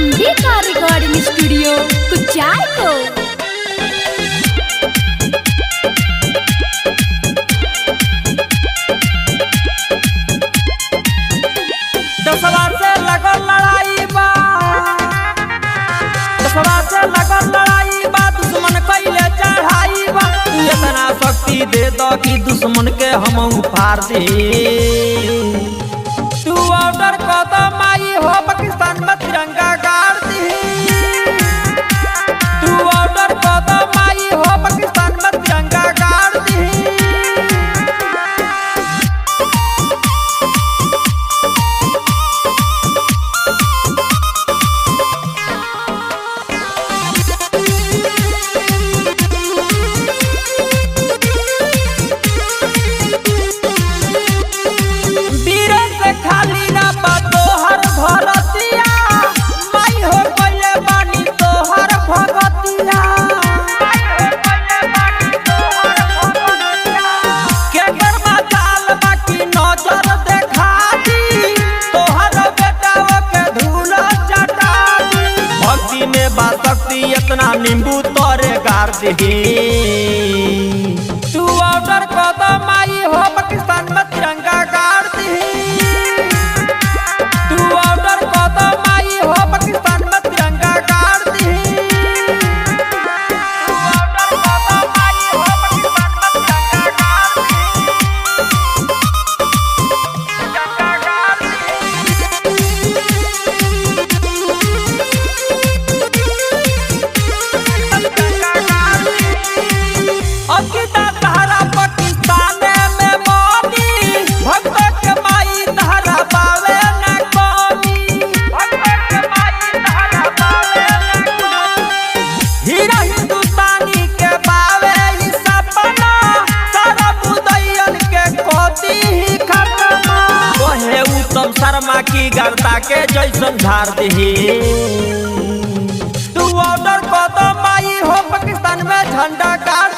Ambika recording studio Kuchaikot. दसवा से लगल लड़ाई बा, दसवा से लगल लड़ाई बा, दुश्मन कइले चढ़ाई बा। तू इतना शक्ति दे दो कि दुश्मन के हम फाड़ दे। तू ऑर्डर कर दो माई हो पाकिस्तान में तिरंगा गाड़ दी। तू ऑर्डर कर दो माई हो पाकिस्तान में तिरंगा गाड़ दी। खाली ना बातो हर भरतिया माई हो गइले बानी तोहर भगतिया। के गरमा चाल बाकी नजर देखा दी, तोहर बेटाओ के धूल चटा दी। भक्ति में बा शक्ति इतना नींबू तोरे गाड़ दे। तू ऑर्डर कर दो माई हो पाकिस्तान में तिरंगा गाड़ दी। शर्मा की गर्दा के जैसन झाड़ दे। तू ऑर्डर कर दो माई हो पाकिस्तान में झंडा गाड़